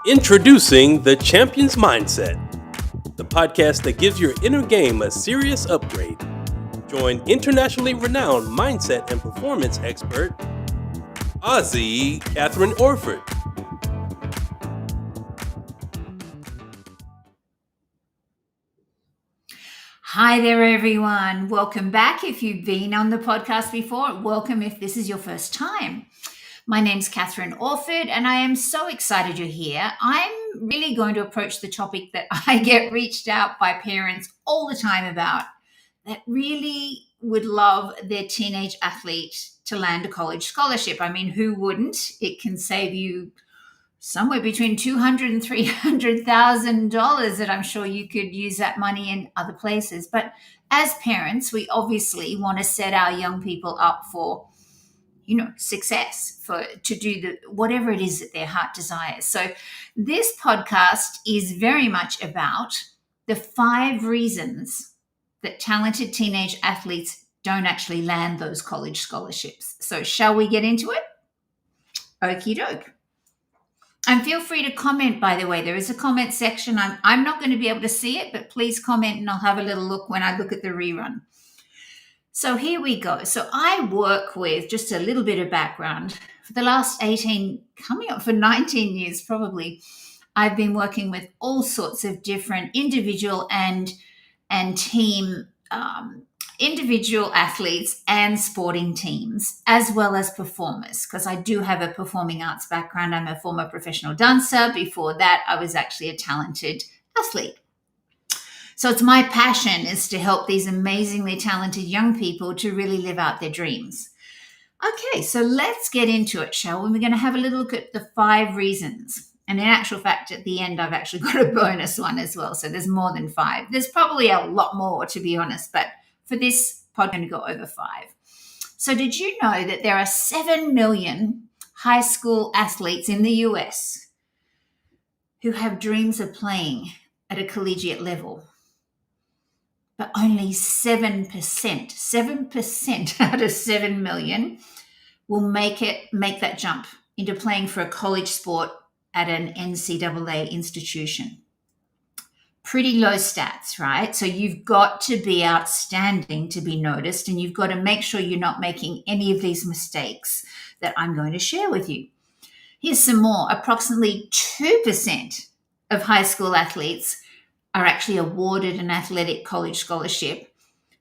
Introducing the Champion's Mindset, the podcast that gives your inner game a serious upgrade. Join internationally renowned mindset and performance expert, KATHRYN Orford. Hi there, everyone. Welcome back. If you've been on the podcast before, welcome if this is your first time. My name's KATHRYN Orford, and I am so excited you're here. I'm really going to approach the topic that I get reached out by parents all the time about, that really would love their teenage athlete to land a college scholarship. I mean, who wouldn't? It can save you somewhere between $200,000 and $300,000 that I'm sure you could use that money in other places. But as parents, we obviously want to set our young people up for success, to do whatever it is that their heart desires. So this podcast is very much about the 5 reasons that talented teenage athletes don't actually land those college scholarships. So shall we get into it? Okie doke. And feel free to comment, by the way. There is a comment section. I'm not going to be able to see it, but please comment and I'll have a little look when I look at the rerun. So here we go. So I work with, just a little bit of background, for the last 18, coming up for 19 years probably, I've been working with all sorts of different individual and team, individual athletes and sporting teams, as well as performers, because I do have a performing arts background. I'm a former professional dancer. Before that, I was actually a talented athlete. So it's my passion is to help these amazingly talented young people to really live out their dreams. Okay, so let's get into it, shall we? We're going to have a little look at the 5 reasons. And in actual fact, at the end, I've actually got a bonus one as well. So there's more than 5. There's probably a lot more, to be honest, but for this pod, I'm going to go over 5. So did you know that there are 7 million high school athletes in the US who have dreams of playing at a collegiate level? But only 7% out of 7 million will make that jump into playing for a college sport at an NCAA institution. Pretty low stats, right? So you've got to be outstanding to be noticed, and you've got to make sure you're not making any of these mistakes that I'm going to share with you. Here's some more. Approximately 2% of high school athletes are actually awarded an athletic college scholarship.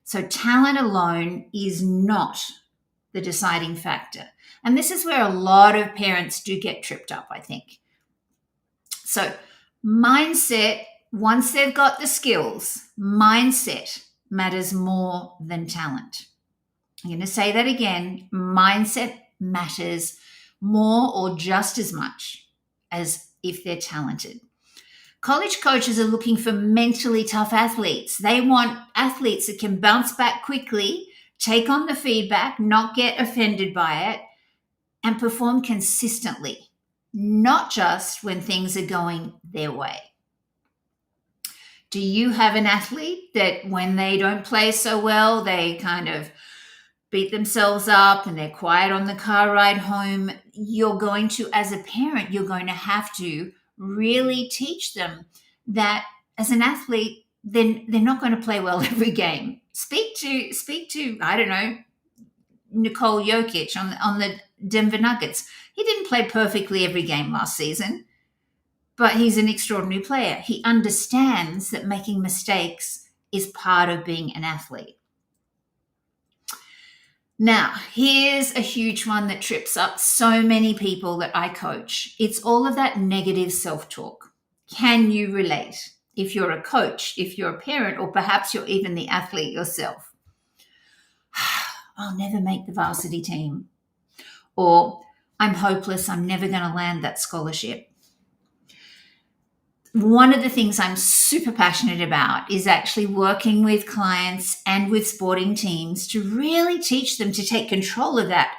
So talent alone is not the deciding factor. And this is where a lot of parents do get tripped up, I think. So mindset, once they've got the skills, mindset matters more than talent. I'm going to say that again. Mindset matters more or just as much as if they're talented. College coaches are looking for mentally tough athletes. They want athletes that can bounce back quickly, take on the feedback, not get offended by it, and perform consistently, not just when things are going their way. Do you have an athlete that when they don't play so well, they kind of beat themselves up and they're quiet on the car ride home? You're going to, as a parent, you're going to have to really teach them that as an athlete, then they're not going to play well every game. Speak to I don't know, Nikola Jokic on the Denver Nuggets. He didn't play perfectly every game last season, but he's an extraordinary player. He understands that making mistakes is part of being an athlete. Now, here's a huge one that trips up so many people that I coach. It's all of that negative self-talk. Can you relate? If you're a coach, if you're a parent, or perhaps you're even the athlete yourself. I'll never make the varsity team. Or I'm hopeless, I'm never going to land that scholarship. One of the things I'm super passionate about is actually working with clients and with sporting teams to really teach them to take control of that.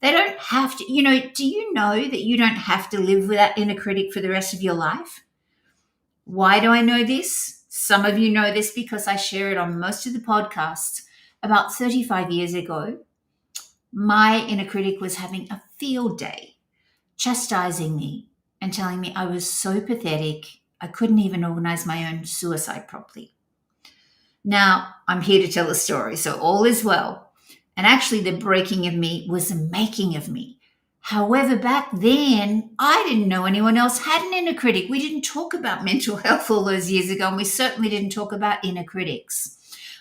They don't have to, do you know that you don't have to live with that inner critic for the rest of your life? Why do I know this? Some of you know this because I share it on most of the podcasts. About 35 years ago, my inner critic was having a field day, chastising me and telling me I was so pathetic, I couldn't even organize my own suicide properly. Now, I'm here to tell a story, so all is well. And actually, the breaking of me was the making of me. However, back then, I didn't know anyone else had an inner critic. We didn't talk about mental health all those years ago, and we certainly didn't talk about inner critics.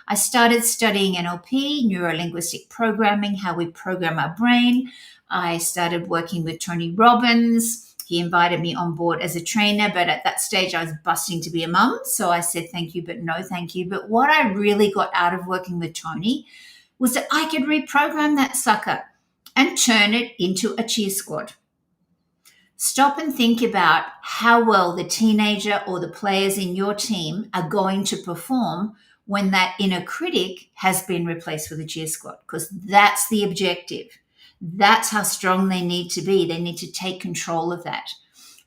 I started studying NLP, neuro-linguistic programming, how we program our brain. I started working with Tony Robbins. He invited me on board as a trainer, but at that stage I was busting to be a mum. So I said, thank you, but no thank you. But what I really got out of working with Tony was that I could reprogram that sucker and turn it into a cheer squad. Stop and think about how well the teenager or the players in your team are going to perform when that inner critic has been replaced with a cheer squad, because that's the objective. That's how strong they need to be. They need to take control of that.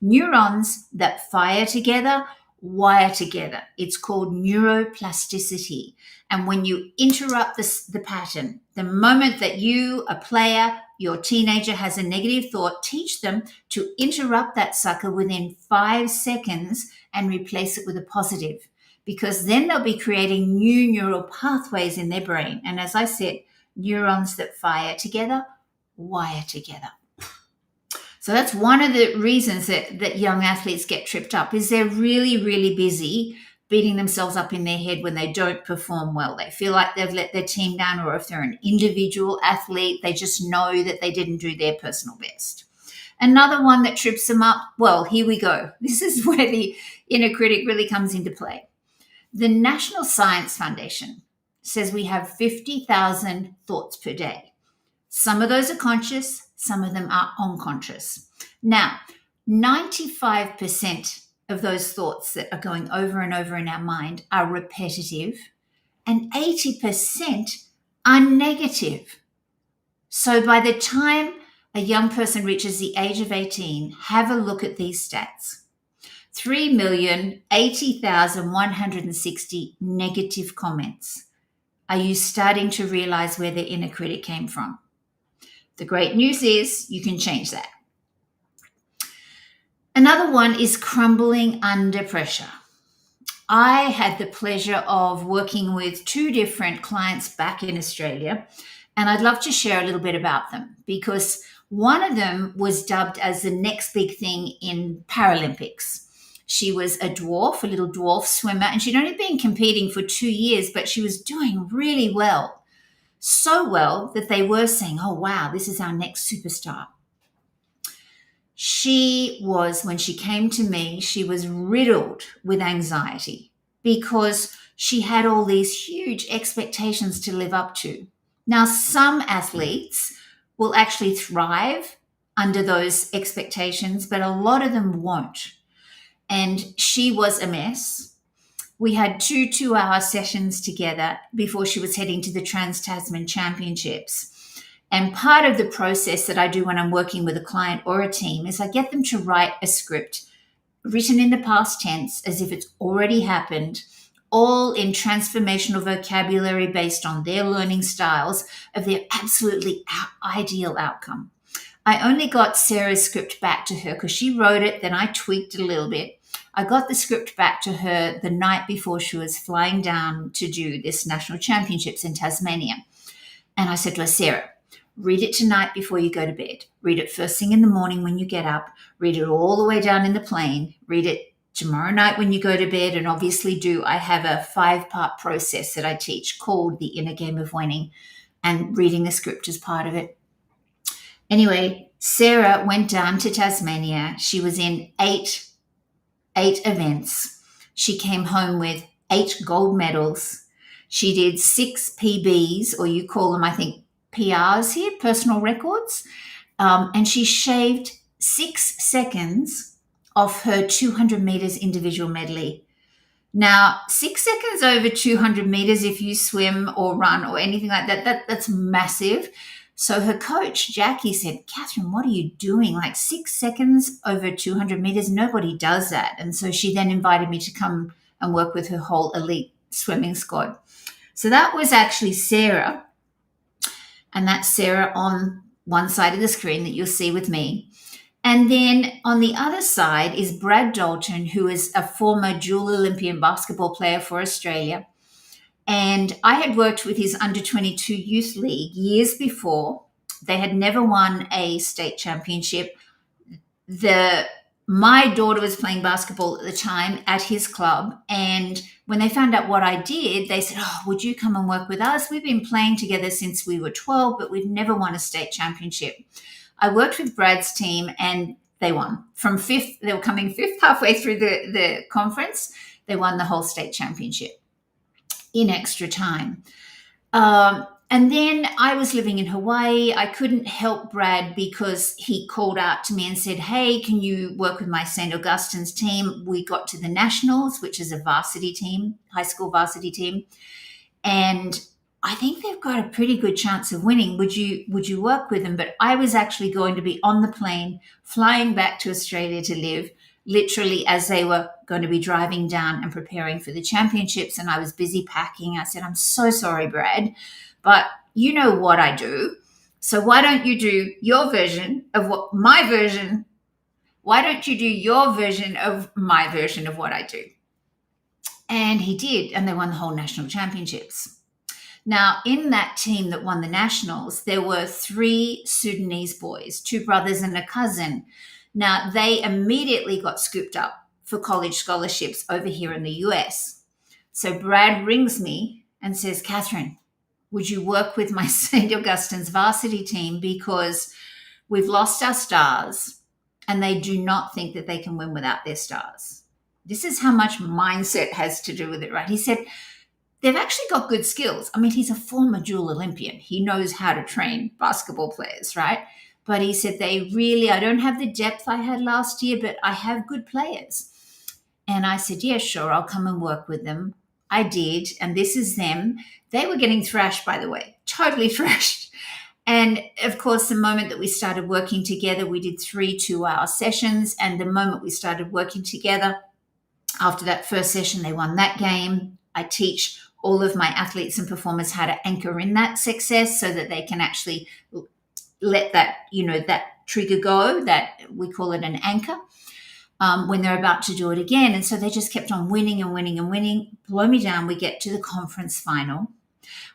Neurons that fire together wire together. It's called neuroplasticity. And when you interrupt the pattern, the moment that you, a player, your teenager has a negative thought, teach them to interrupt that sucker within 5 seconds and replace it with a positive, because then they'll be creating new neural pathways in their brain. And as I said, neurons that fire together wire together. So that's one of the reasons that young athletes get tripped up, is they're really, really busy beating themselves up in their head when they don't perform well. They feel like they've let their team down, or if they're an individual athlete, they just know that they didn't do their personal best. Another one that trips them up, well, here we go. This is where the inner critic really comes into play. The National Science Foundation says we have 50,000 thoughts per day. Some of those are conscious, some of them are unconscious. Now, 95% of those thoughts that are going over and over in our mind are repetitive, and 80% are negative. So by the time a young person reaches the age of 18, have a look at these stats. 3,080,160 negative comments. Are you starting to realize where the inner critic came from? The great news is you can change that. Another one is crumbling under pressure. I had the pleasure of working with 2 different clients back in Australia, and I'd love to share a little bit about them, because one of them was dubbed as the next big thing in Paralympics. She was a little dwarf swimmer, and she'd only been competing for 2 years, but she was doing really well. So well that they were saying, oh, wow, this is our next superstar. When she came to me, she was riddled with anxiety because she had all these huge expectations to live up to. Now, some athletes will actually thrive under those expectations, but a lot of them won't. And she was a mess. We had 2 2-hour sessions together before she was heading to the Trans-Tasman Championships. And part of the process that I do when I'm working with a client or a team is I get them to write a script written in the past tense as if it's already happened, all in transformational vocabulary based on their learning styles of their absolutely ideal outcome. I only got Sarah's script back to her because she wrote it, then I tweaked it a little bit. I got the script back to her the night before she was flying down to do this national championships in Tasmania. And I said to her, Sarah, read it tonight before you go to bed. Read it first thing in the morning when you get up. Read it all the way down in the plane. Read it tomorrow night when you go to bed. And obviously I have a 5-part process that I teach called the Inner Game of Winning, and reading the script is part of it. Anyway, Sarah went down to Tasmania. She was in eight events. She came home with 8 gold medals. She did 6 PBs, or you call them, I think, PRs here, personal records. And she shaved 6 seconds off her 200 meters individual medley. Now, 6 seconds over 200 meters, if you swim or run or anything like that, that's massive. So her coach, Jackie, said, Kathryn, what are you doing? Like 6 seconds over 200 meters, nobody does that. And so she then invited me to come and work with her whole elite swimming squad. So that was actually Sarah. And that's Sarah on one side of the screen that you'll see with me. And then on the other side is Brad Dalton, who is a former dual Olympian basketball player for Australia. And I had worked with his under 22 youth league years before. They had never won a state championship. My daughter was playing basketball at the time at his club, and when they found out what I did, they said, "Oh, would you come and work with us? We've been playing together since we were 12, but we've never won a state championship." I worked with Brad's team, and they won. From fifth, they were coming fifth halfway through the conference. They won the whole state championship in extra time. And then I was living in Hawaii. I couldn't help Brad because he called out to me and said, "Hey, can you work with my St. Augustine's team?" We got to the Nationals, which is a varsity team, high school varsity team. And I think they've got a pretty good chance of winning. Would you work with them? But I was actually going to be on the plane flying back to Australia to live, literally as they were going to be driving down and preparing for the championships. And I was busy packing. I said, "I'm so sorry, Brad, but you know what I do. So why don't you do your version of what my version? Why don't you do your version of my version of what I do?" And he did. And they won the whole national championships. Now, in that team that won the nationals, there were 3 Sudanese boys, 2 brothers and a cousin. Now, they immediately got scooped up for college scholarships over here in the US. So Brad rings me and says, "KATHRYN, would you work with my St. Augustine's varsity team, because we've lost our stars and they do not think that they can win without their stars." This is how much mindset has to do with it, right? He said, they've actually got good skills. I mean, he's a former dual Olympian. He knows how to train basketball players, right? But he said, I don't have the depth I had last year, but I have good players. And I said, "Yeah, sure, I'll come and work with them." I did. And this is them. They were getting thrashed, by the way, totally thrashed. And of course, the moment that we started working together, we did 3 2-hour sessions. And the moment we started working together, after that first session, they won that game. I teach all of my athletes and performers how to anchor in that success so that they can actually let that, that trigger go, that we call it an anchor, when they're about to do it again. And so they just kept on winning and winning and winning. Blow me down. We get to the conference final.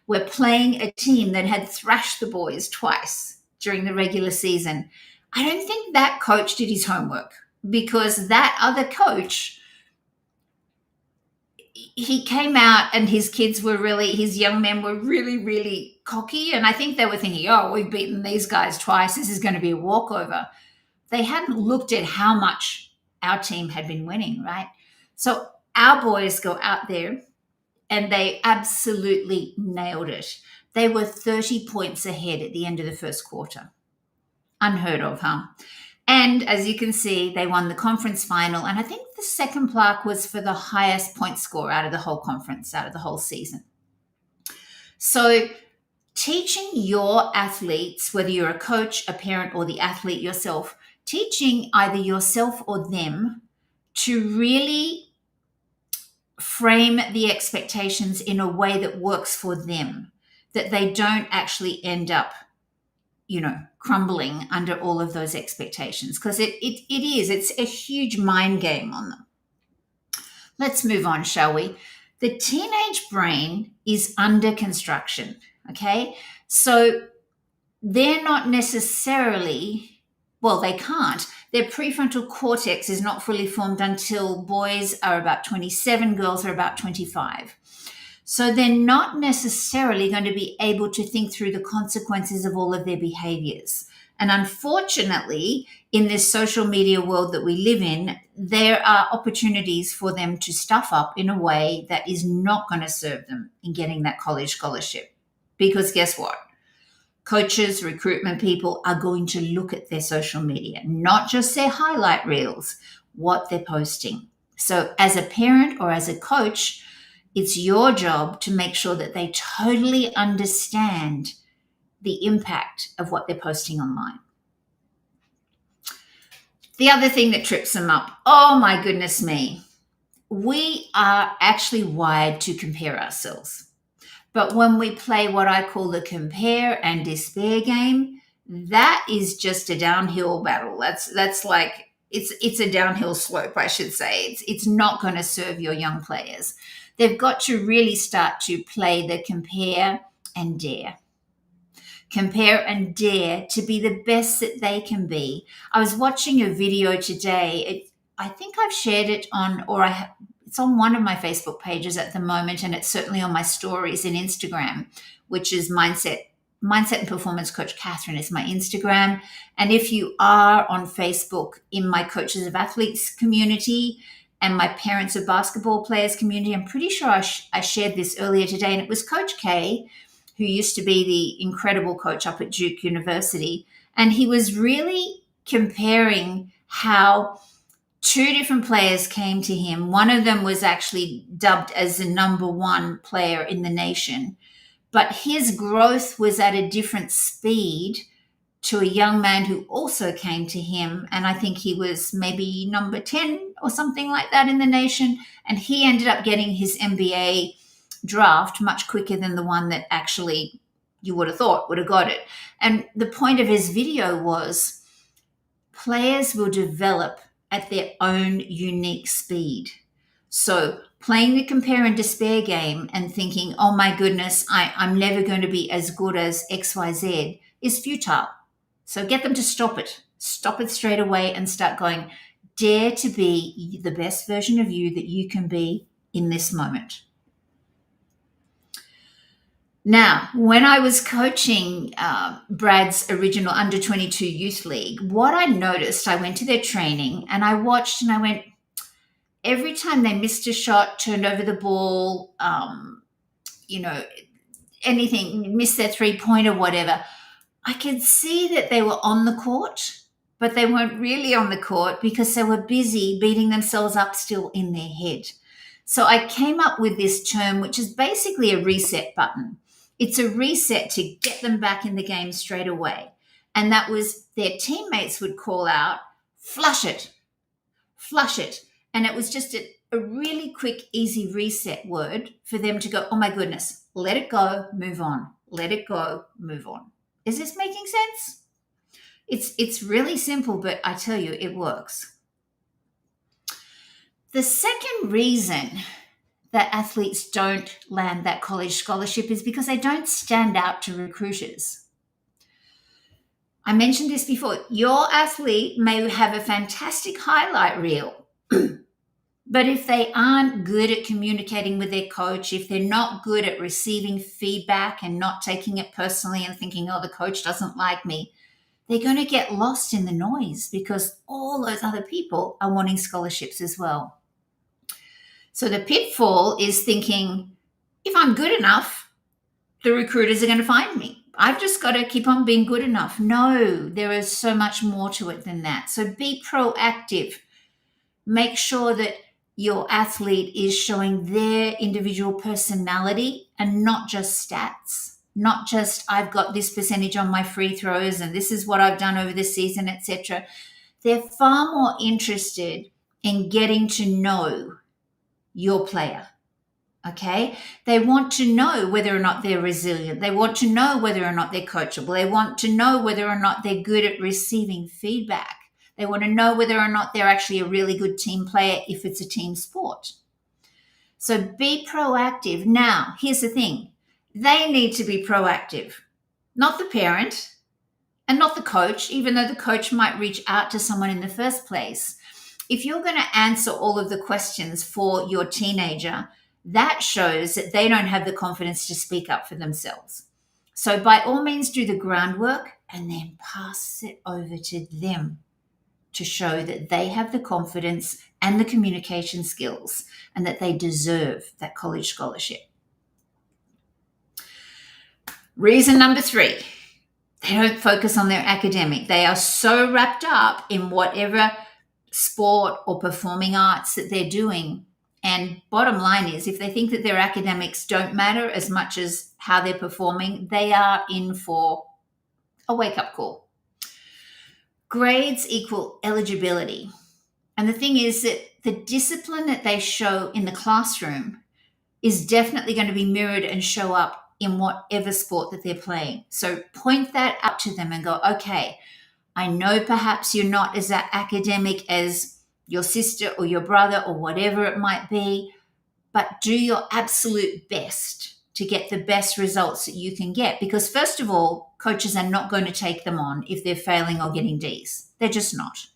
We're playing a team that had thrashed the boys twice during the regular season. I don't think that coach did his homework, because that other coach, he came out and his young men were really, really cocky. And I think they were thinking, "Oh, we've beaten these guys twice. This is going to be a walkover." They hadn't looked at how much our team had been winning, right? So our boys go out there and they absolutely nailed it. They were 30 points ahead at the end of the first quarter. Unheard of, huh? And as you can see, they won the conference final. And I think the second plaque was for the highest point score out of the whole conference, out of the whole season. So teaching your athletes, whether you're a coach, a parent, or the athlete yourself, teaching either yourself or them to really frame the expectations in a way that works for them, that they don't actually end up crumbling under all of those expectations, because it's a huge mind game on them. Let's move on, shall we? The teenage brain is under construction, okay? So they're not necessarily, they can't. Their prefrontal cortex is not fully formed until boys are about 27, girls are about 25. So they're not necessarily going to be able to think through the consequences of all of their behaviors. And unfortunately, in this social media world that we live in, there are opportunities for them to stuff up in a way that is not going to serve them in getting that college scholarship. Because guess what? Coaches, recruitment people are going to look at their social media, not just their highlight reels, what they're posting. So as a parent or as a coach, it's your job to make sure that they totally understand the impact of what they're posting online. The other thing that trips them up, oh my goodness me, we are actually wired to compare ourselves. But when we play what I call the compare and despair game, that is just a downhill battle. That's like it's a downhill slope, I should say. It's not going to serve your young players. They've got to really start to play the compare and dare. Compare and dare to be the best that they can be. I was watching a video today. I think I've shared it on, it's on one of my Facebook pages at the moment, and it's certainly on my stories in Instagram, which is Mindset and Performance Coach KATHRYN is my Instagram. And if you are on Facebook in my Coaches of Athletes community and my Parents of Basketball Players community, I'm pretty sure I shared this earlier today, and it was Coach K, who used to be the incredible coach up at Duke University. And he was really comparing how two different players came to him. One of them was actually dubbed as the number one player in the nation, but his growth was at a different speed to a young man who also came to him. And I think he was maybe number 10 or something like that in the nation. And he ended up getting his NBA draft much quicker than the one that actually you would have thought would have got it. And the point of his video was players will develop at their own unique speed. So playing the compare and despair game and thinking, oh my goodness, I'm never going to be as good as XYZ is futile. So get them to stop it. Stop it straight away and start going, dare to be the best version of you that you can be in this moment. Now, when I was coaching Brad's original under 22 youth league, what I noticed, I went to their training and I watched and I went, every time they missed a shot, turned over the ball, anything, missed their 3-pointer, whatever, I could see that they were on the court, but they weren't really on the court because they were busy beating themselves up still in their head. So I came up with this term, which is basically a reset button. It's a reset to get them back in the game straight away. And that was their teammates would call out, flush it, flush it. And it was just a really quick, easy reset word for them to go, oh my goodness, let it go, move on. Let it go, move on. Is this making sense? It's really simple, but I tell you, it works. The second reason that athletes don't land that college scholarship is because they don't stand out to recruiters. I mentioned this before. Your athlete may have a fantastic highlight reel, but if they aren't good at communicating with their coach, if they're not good at receiving feedback and not taking it personally and thinking, oh, the coach doesn't like me, they're going to get lost in the noise because all those other people are wanting scholarships as well. So the pitfall is thinking, if I'm good enough, the recruiters are going to find me. I've just got to keep on being good enough. No, there is so much more to it than that. So be proactive. Make sure that your athlete is showing their individual personality and not just stats, not just I've got this percentage on my free throws and this is what I've done over the season, etc. They're far more interested in getting to know your player, okay? They want to know whether or not they're resilient. They want to know whether or not they're coachable. They want to know whether or not they're good at receiving feedback. They want to know whether or not they're actually a really good team player if it's a team sport. So be proactive. Now, here's the thing. They need to be proactive, not the parent and not the coach, even though the coach might reach out to someone in the first place. If you're going to answer all of the questions for your teenager, that shows that they don't have the confidence to speak up for themselves. So by all means, do the groundwork and then pass it over to them to show that they have the confidence and the communication skills and that they deserve that college scholarship. Reason number 3, they don't focus on their academic. They are so wrapped up in whatever sport or performing arts that they're doing. And bottom line is, if they think that their academics don't matter as much as how they're performing, they are in for a wake-up call. Grades equal eligibility. And the thing is that the discipline that they show in the classroom is definitely going to be mirrored and show up in whatever sport that they're playing. So point that out to them and go, okay, I know perhaps you're not as academic as your sister or your brother or whatever it might be, but do your absolute best to get the best results that you can get. Because first of all, coaches are not going to take them on if they're failing or getting D's. They're just not.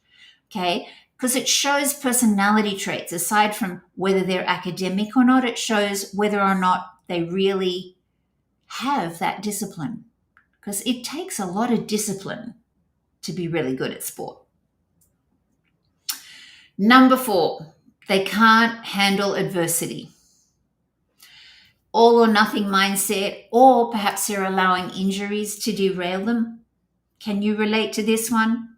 Okay? Because it shows personality traits. Aside from whether they're academic or not, it shows whether or not they really have that discipline. Because it takes a lot of discipline to be really good at sport. Number 4, they can't handle adversity. All or nothing mindset, or perhaps they're allowing injuries to derail them. Can you relate to this one?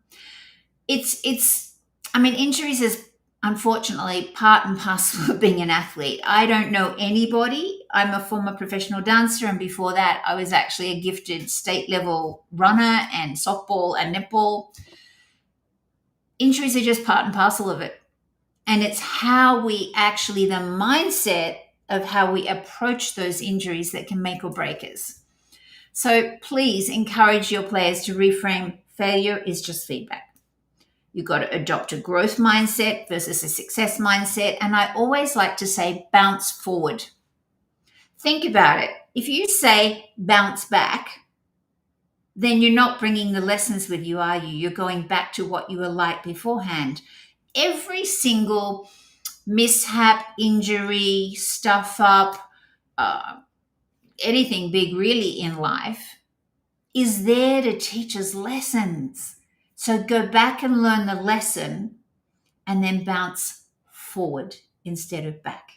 Injuries is unfortunately part and parcel of being an athlete. I don't know anybody. I'm a former professional dancer, and before that, I was actually a gifted state level runner and softball and netball. Injuries are just part and parcel of it. And it's the mindset of how we approach those injuries that can make or break us. So please encourage your players to reframe failure is just feedback. You've got to adopt a growth mindset versus a success mindset. And I always like to say bounce forward. Think about it. If you say bounce back, then you're not bringing the lessons with you, are you? You're going back to what you were like beforehand. Every single mishap, injury, stuff up, anything big really in life is there to teach us lessons. So go back and learn the lesson and then bounce forward instead of back.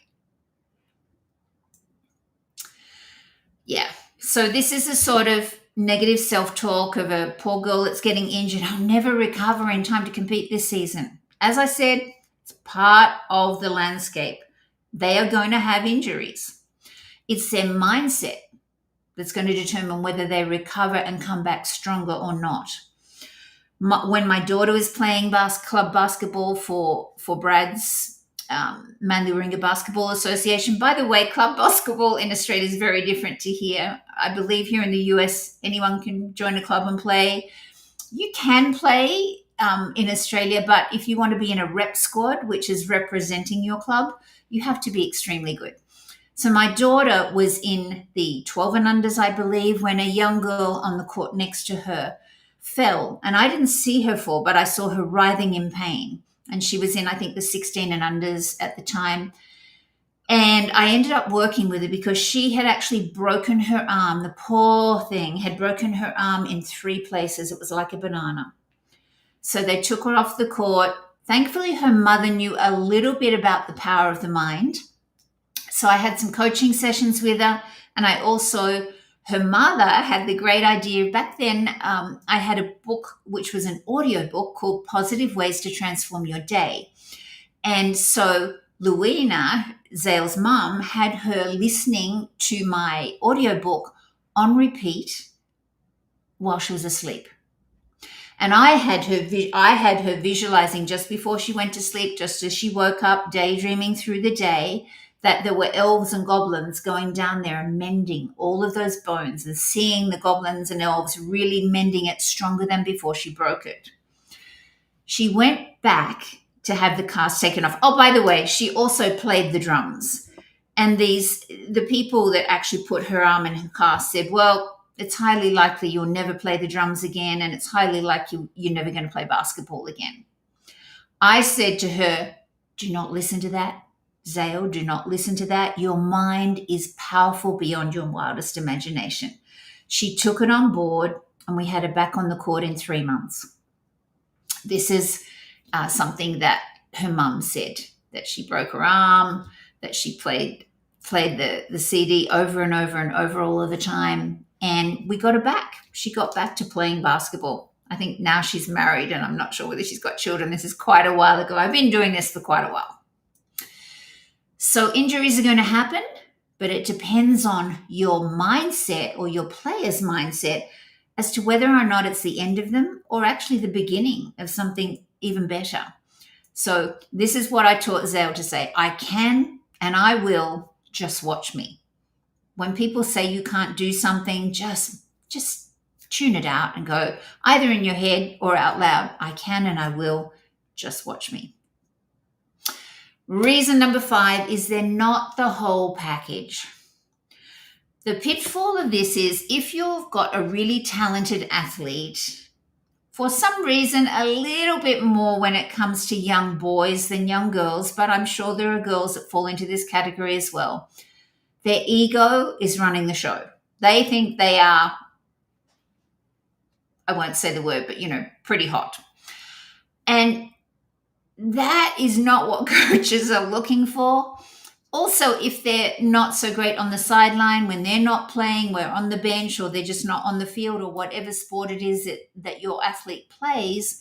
Yeah. So this is a sort of negative self-talk of a poor girl that's getting injured. I'll never recover in time to compete this season. As I said, it's part of the landscape. They are going to have injuries. It's their mindset that's going to determine whether they recover and come back stronger or not. When my daughter was playing club basketball for Brad's Manly Warringah Basketball Association. By the way, club basketball in Australia is very different to here. I believe here in the US, anyone can join a club and play. You can play in Australia, but if you want to be in a rep squad, which is representing your club, you have to be extremely good. So my daughter was in the 12 and unders, I believe, when a young girl on the court next to her fell. And I didn't see her fall, but I saw her writhing in pain. And she was in, I think, the 16 and unders at the time. And I ended up working with her because she had actually broken her arm. The poor thing had broken her arm in 3 places. It was like a banana. So they took her off the court. Thankfully, her mother knew a little bit about the power of the mind. So I had some coaching sessions with her. And her mother had the great idea. Back then, I had a book, which was an audio book called Positive Ways to Transform Your Day. And so Luina, Zale's mum, had her listening to my audiobook on repeat while she was asleep. And I had her visualizing just before she went to sleep, just as she woke up, daydreaming through the day, that there were elves and goblins going down there and mending all of those bones and seeing the goblins and elves really mending it stronger than before she broke it. She went back to have the cast taken off. Oh, by the way, she also played the drums. And the people that actually put her arm in her cast said, well, it's highly likely you'll never play the drums again, and it's highly likely you're never going to play basketball again. I said to her, do not listen to that. Zale, do not listen to that. Your mind is powerful beyond your wildest imagination. She took it on board, and we had her back on the court in 3 months. This is something that her mum said, that she broke her arm, that she played the CD over and over and over all of the time, and we got her back. She got back to playing basketball. I think now she's married, and I'm not sure whether she's got children. This is quite a while ago. I've been doing this for quite a while. So injuries are going to happen, but it depends on your mindset or your player's mindset as to whether or not it's the end of them or actually the beginning of something even better. So this is what I taught Zale to say: I can and I will, just watch me. When people say you can't do something, just tune it out and go, either in your head or out loud, I can and I will. Just watch me. Reason number 5 is they're not the whole package. The pitfall of this is if you've got a really talented athlete, for some reason, a little bit more when it comes to young boys than young girls, but I'm sure there are girls that fall into this category as well. Their ego is running the show. They think they are, I won't say the word, but pretty hot. And that is not what coaches are looking for. Also, if they're not so great on the sideline, when they're not playing, we're on the bench, or they're just not on the field, or whatever sport it is that your athlete plays,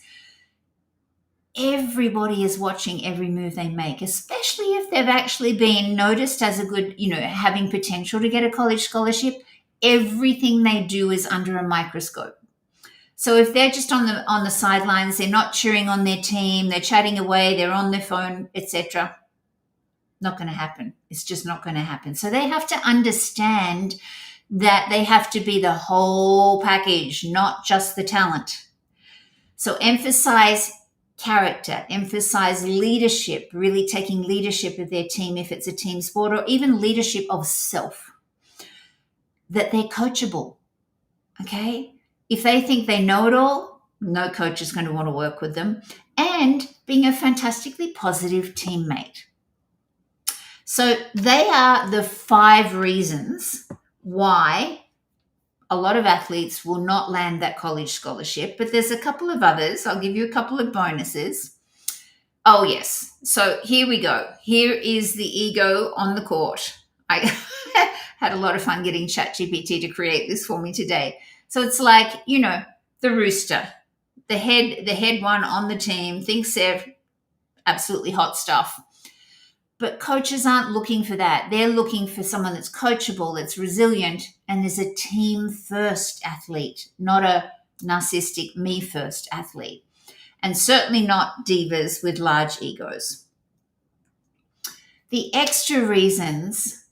everybody is watching every move they make, especially if they've actually been noticed as a good, having potential to get a college scholarship. Everything they do is under a microscope. So if they're just on the sidelines, they're not cheering on their team, they're chatting away, they're on their phone, etc., not going to happen. It's just not going to happen. So they have to understand that they have to be the whole package, not just the talent. So emphasize character, emphasize leadership, really taking leadership of their team if it's a team sport, or even leadership of self, that they're coachable, okay? If they think they know it all, no coach is going to want to work with them, and being a fantastically positive teammate. So they are the 5 reasons why a lot of athletes will not land that college scholarship, but there's a couple of others. I'll give you a couple of bonuses. Oh, yes. So here we go. Here is the ego on the court. I had a lot of fun getting ChatGPT to create this for me today. So it's like, the rooster, the head one on the team, thinks they're absolutely hot stuff. But coaches aren't looking for that. They're looking for someone that's coachable, that's resilient, and there's a team-first athlete, not a narcissistic me-first athlete, and certainly not divas with large egos. The extra reasons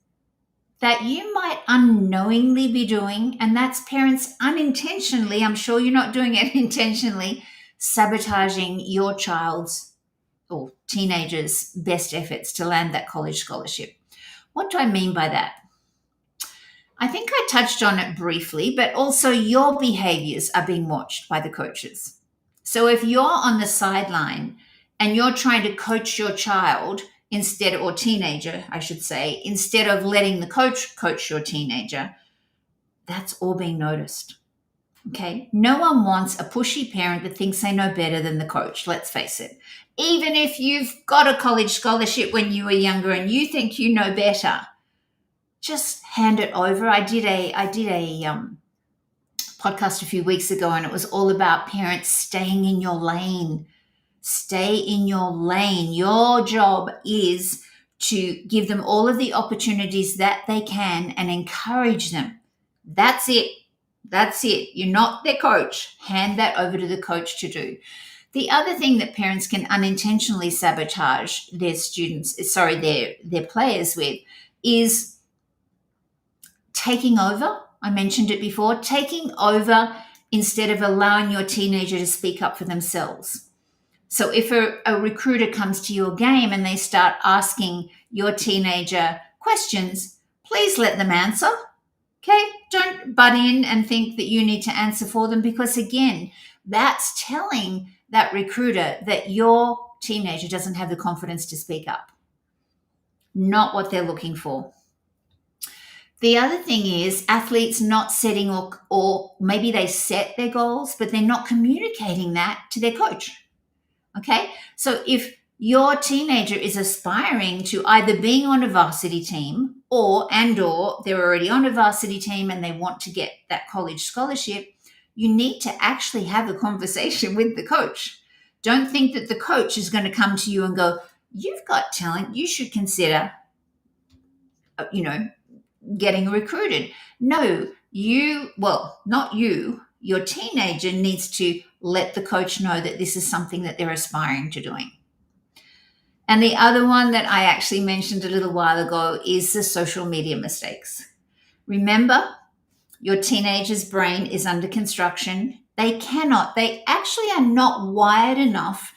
that you might unknowingly be doing, and that's parents unintentionally, I'm sure you're not doing it intentionally, sabotaging your child's or teenagers' best efforts to land that college scholarship. What do I mean by that? I think I touched on it briefly, but also your behaviors are being watched by the coaches. So if you're on the sideline and you're trying to coach your child or teenager, I should say, instead of letting the coach your teenager, that's all being noticed. Okay, no one wants a pushy parent that thinks they know better than the coach, let's face it. Even if you've got a college scholarship when you were younger and you think you know better, just hand it over. I did a podcast a few weeks ago, and it was all about parents staying in your lane. Stay in your lane. Your job is to give them all of the opportunities that they can and encourage them. That's it. That's it. You're not their coach. Hand that over to the coach to do. The other thing that parents can unintentionally sabotage their players with is taking over. I mentioned it before, taking over instead of allowing your teenager to speak up for themselves. So if a recruiter comes to your game and they start asking your teenager questions, please let them answer. Okay, don't butt in and think that you need to answer for them, because again, that's telling that recruiter that your teenager doesn't have the confidence to speak up. Not what they're looking for. The other thing is athletes not setting or maybe they set their goals, but they're not communicating that to their coach. Okay, so if your teenager is aspiring to either being on a varsity team or they're already on a varsity team and they want to get that college scholarship, you need to actually have a conversation with the coach. Don't think that the coach is going to come to you and go, you've got talent, you should consider, getting recruited. No, not you. Your teenager needs to let the coach know that this is something that they're aspiring to doing. And the other one that I actually mentioned a little while ago is the social media mistakes. Remember, your teenager's brain is under construction. They actually are not wired enough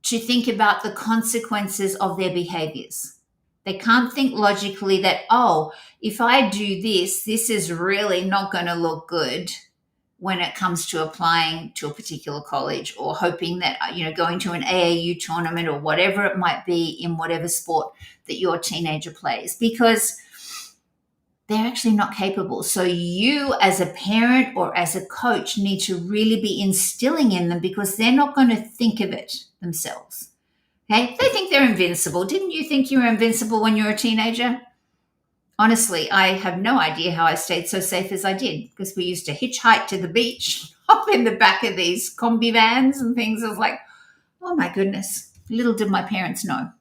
to think about the consequences of their behaviors. They can't think logically that, oh, if I do this, this is really not going to look good when it comes to applying to a particular college, or hoping that, going to an AAU tournament or whatever it might be in whatever sport that your teenager plays, because they're actually not capable. So you as a parent or as a coach need to really be instilling in them, because they're not going to think of it themselves. Okay? They think they're invincible. Didn't you think you were invincible when you were a teenager? Honestly, I have no idea how I stayed so safe as I did, because we used to hitchhike to the beach up in the back of these combi vans and things. I was like, oh my goodness, little did my parents know.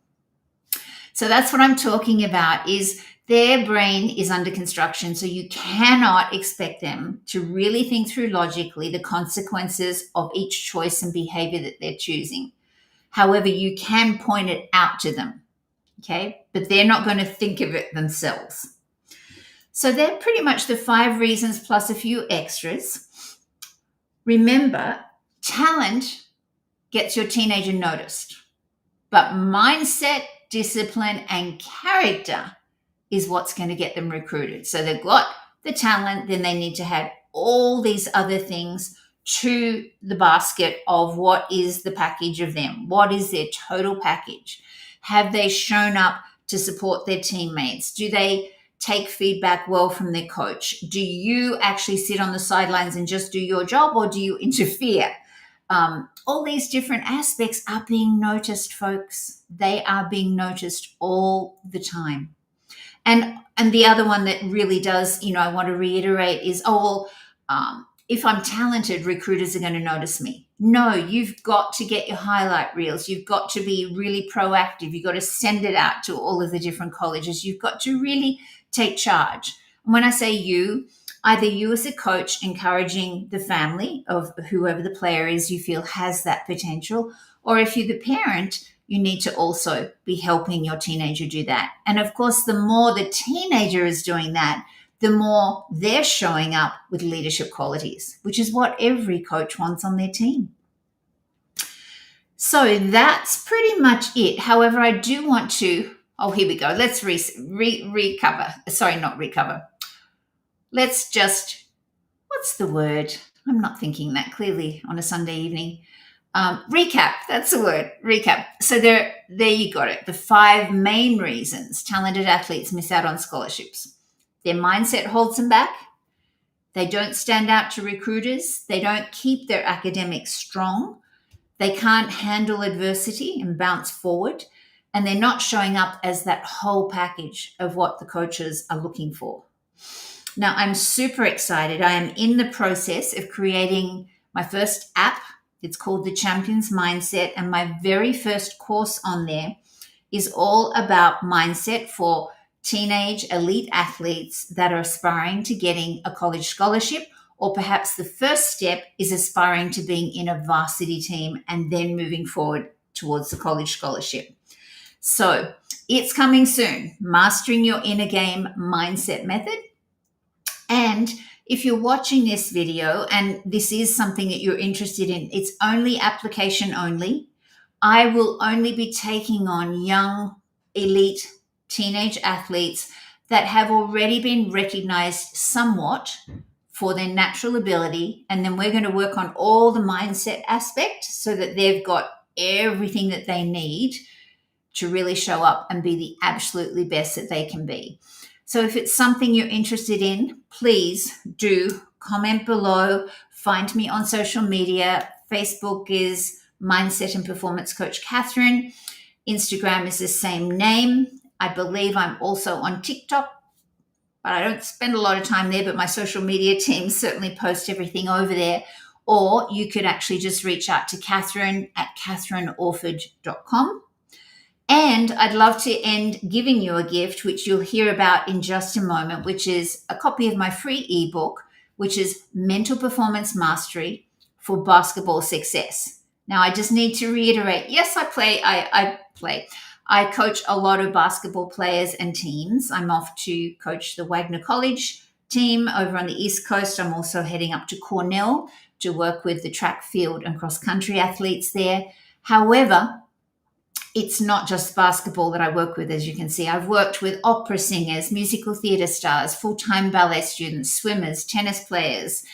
So that's what I'm talking about, is their brain is under construction. So you cannot expect them to really think through logically the consequences of each choice and behavior that they're choosing. However, you can point it out to them. Okay, but they're not going to think of it themselves. So they're pretty much the 5 reasons plus a few extras. Remember, talent gets your teenager noticed, but mindset, discipline, and character is what's going to get them recruited. So they've got the talent, then they need to have all these other things to the basket of what is the package of them. What is their total package? Have they shown up to support their teammates? Do they take feedback well from their coach? Do you actually sit on the sidelines and just do your job, or do you interfere? All these different aspects are being noticed, folks. They are being noticed all the time. And the other one that really does, I want to reiterate is, if I'm talented, recruiters are going to notice me. No, you've got to get your highlight reels. You've got to be really proactive. You've got to send it out to all of the different colleges. You've got to really take charge. And when I say you, either you as a coach encouraging the family of whoever the player is you feel has that potential, or if you're the parent, you need to also be helping your teenager do that. And of course, the more the teenager is doing that, the more they're showing up with leadership qualities, which is what every coach wants on their team. So that's pretty much it. However, I do want to, here we go. Let's recover. Sorry, not recover. Let's just, what's the word? I'm not thinking that clearly on a Sunday evening. Recap, that's the word, recap. So there you got it. The 5 main reasons talented athletes miss out on scholarships. Their mindset holds them back. They don't stand out to recruiters. They don't keep their academics strong. They can't handle adversity and bounce forward. And they're not showing up as that whole package of what the coaches are looking for. Now, I'm super excited. I am in the process of creating my first app. It's called the Champions Mindset. And my very first course on there is all about mindset for teenage elite athletes that are aspiring to getting a college scholarship, or perhaps the first step is aspiring to being in a varsity team and then moving forward towards the college scholarship. So it's coming soon, Mastering Your Inner Game Mindset Method. And if you're watching this video and this is something that you're interested in, it's only application only. I will only be taking on young, elite teenage athletes that have already been recognized somewhat for their natural ability. And then we're going to work on all the mindset aspect so that they've got everything that they need to really show up and be the absolutely best that they can be. So if it's something you're interested in, please do comment below. Find me on social media. Facebook is Mindset and Performance Coach KATHRYN. Instagram is the same name. I believe I'm also on TikTok, but I don't spend a lot of time there, but my social media team certainly post everything over there. Or you could actually just reach out to KATHRYN at KATHRYNORFORD.com. And I'd love to end giving you a gift, which you'll hear about in just a moment, which is a copy of my free ebook, which is Mental Performance Mastery for Basketball Success. Now, I just need to reiterate, yes, I coach a lot of basketball players and teams. I'm off to coach the Wagner College team over on the East Coast. I'm also heading up to Cornell to work with the track, field, and cross country athletes there. However, it's not just basketball that I work with, as you can see. I've worked with opera singers, musical theatre stars, full-time ballet students, swimmers, tennis players,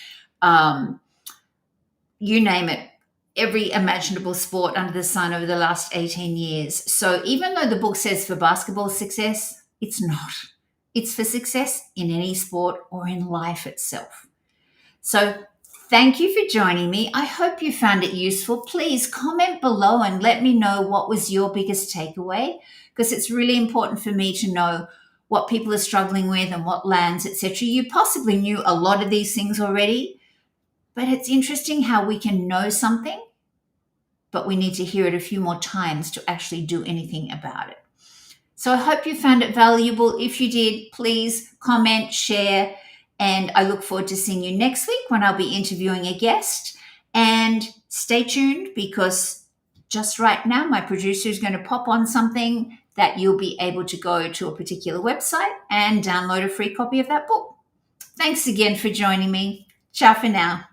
you name it, every imaginable sport under the sun over the last 18 years. So even though the book says for basketball success, it's not. It's for success in any sport or in life itself. So thank you for joining me. I hope you found it useful. Please comment below and let me know what was your biggest takeaway, because it's really important for me to know what people are struggling with and what lands, etc. You possibly knew a lot of these things already, but it's interesting how we can know something, but we need to hear it a few more times to actually do anything about it. So I hope you found it valuable. If you did, please comment, share, and I look forward to seeing you next week when I'll be interviewing a guest. And stay tuned, because just right now, my producer is going to pop on something that you'll be able to go to a particular website and download a free copy of that book. Thanks again for joining me. Ciao for now.